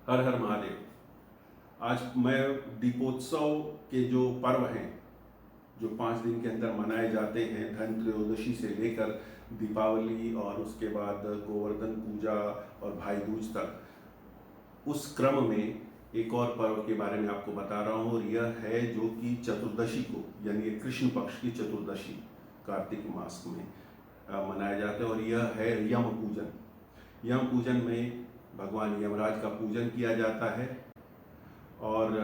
हर हर महादेव। आज मैं दीपोत्सव के जो पर्व हैं, जो 5 दिन के अंदर मनाए जाते हैं, धन त्रयोदशी से लेकर दीपावली और उसके बाद गोवर्धन पूजा और भाई दूज तक, उस क्रम में एक और पर्व के बारे में आपको बता रहा हूँ। और यह है जो कि चतुर्दशी को, यानी कृष्ण पक्ष की चतुर्दशी कार्तिक मास में मनाया जाता है। और यह है यम पूजन। यम पूजन में भगवान यमराज का पूजन किया जाता है और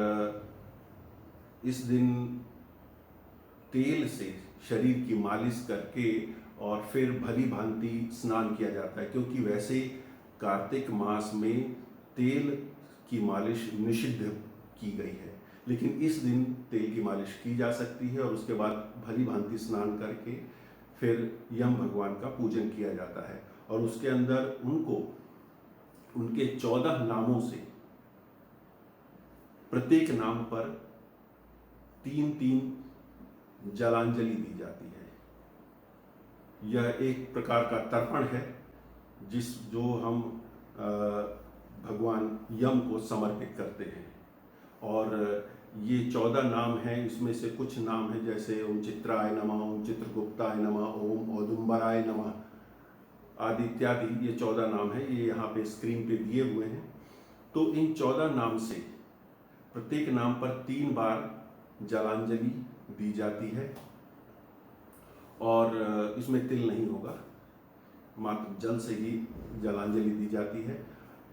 इस दिन तेल से शरीर की मालिश करके और फिर भली भांति स्नान किया जाता है, क्योंकि वैसे कार्तिक मास में तेल की मालिश निषिद्ध की गई है, लेकिन इस दिन तेल की मालिश की जा सकती है। और उसके बाद भली भांति स्नान करके फिर यम भगवान का पूजन किया जाता है। और उसके अंदर उनको उनके 14 नामों से प्रत्येक नाम पर 3-3 जलांजलि दी जाती है। यह एक प्रकार का तर्पण है जो हम भगवान यम को समर्पित करते हैं। और ये 14 नाम हैं, इसमें से कुछ नाम हैं जैसे ओम चित्राय नमः, ओम चित्रगुप्ताय नमः, ओम औदुंबराय नमः आदि इत्यादि। ये 14 नाम हैं, ये यहाँ पे स्क्रीन पे दिए हुए हैं। तो इन 14 नाम से प्रत्येक नाम पर 3 बार जलांजलि दी जाती है। और इसमें तिल नहीं होगा, मात्र जल से ही जलांजलि दी जाती है।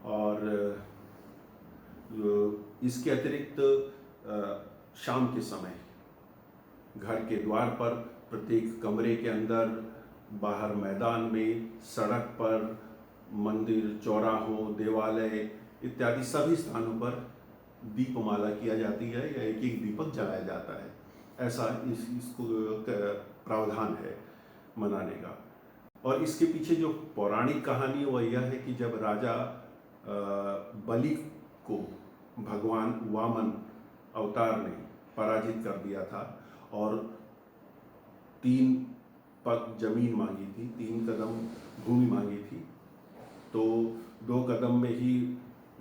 और इसके अतिरिक्त शाम के समय घर के द्वार पर, प्रत्येक कमरे के अंदर, बाहर मैदान में, सड़क पर, मंदिर, चौराहों, देवालय इत्यादि सभी स्थानों पर दीपमाला किया जाती है या एक एक दीपक जलाया जाता है। ऐसा इसको प्रावधान है मनाने का। और इसके पीछे जो पौराणिक कहानी वह यह है कि जब राजा बलि को भगवान वामन अवतार ने पराजित कर दिया था और 3 पग जमीन मांगी थी, 3 कदम भूमि मांगी थी, तो 2 कदम में ही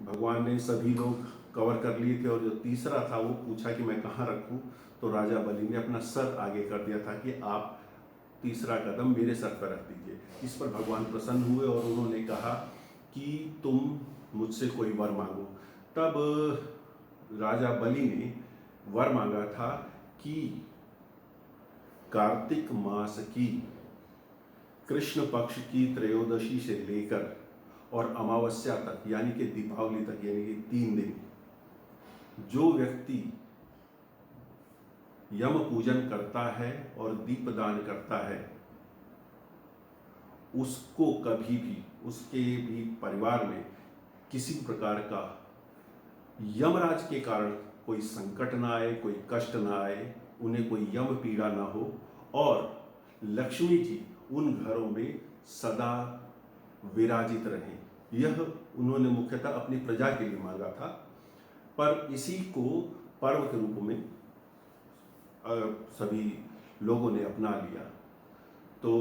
भगवान ने सभी लोग कवर कर लिए थे। और जो तीसरा था वो पूछा कि मैं कहाँ रखूं, तो राजा बलि ने अपना सर आगे कर दिया था कि आप तीसरा कदम मेरे सर पर रख दीजिए। इस पर भगवान प्रसन्न हुए और उन्होंने कहा कि तुम मुझसे कोई वर मांगो। तब राजा बलि ने वर मांगा था कि कार्तिक मास की कृष्ण पक्ष की त्रयोदशी से लेकर और अमावस्या तक, यानी कि दीपावली तक, यानी कि 3 दिन, जो व्यक्ति यम पूजन करता है और दीपदान करता है, उसको कभी भी, उसके भी परिवार में किसी प्रकार का यमराज के कारण कोई संकट ना आए, कोई कष्ट ना आए, उन्हें कोई यम पीड़ा ना हो, और लक्ष्मी जी उन घरों में सदा विराजित रहें। यह उन्होंने मुख्यतः अपनी प्रजा के लिए मांगा था, पर इसी को पर्व के रूप में सभी लोगों ने अपना लिया। तो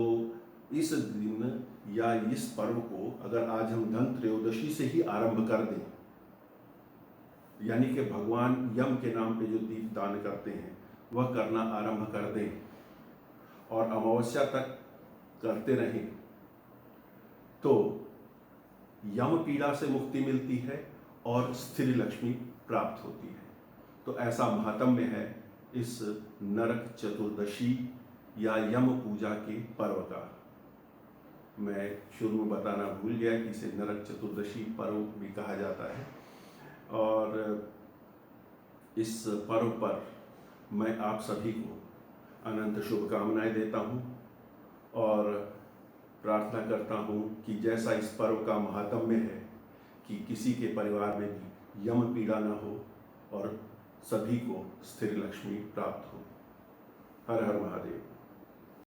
इस दिन या इस पर्व को अगर आज हम धन त्रयोदशी से ही आरंभ कर दें, यानी कि भगवान यम के नाम पे जो दीप दान करते हैं वह करना आरंभ कर दें और अमावस्या तक करते रहें, तो यम पीड़ा से मुक्ति मिलती है और स्थिर लक्ष्मी प्राप्त होती है। तो ऐसा महात्म्य है इस नरक चतुर्दशी या यम पूजा के पर्व का। मैं शुरू में बताना भूल गया कि इसे नरक चतुर्दशी पर्व भी कहा जाता है। और इस पर्व पर मैं आप सभी को अनंत शुभकामनाएं देता हूं और प्रार्थना करता हूं कि जैसा इस पर्व का महात्म्य है कि किसी के परिवार में भी यम पीड़ा न हो और सभी को स्थिर लक्ष्मी प्राप्त हो। हर हर महादेव।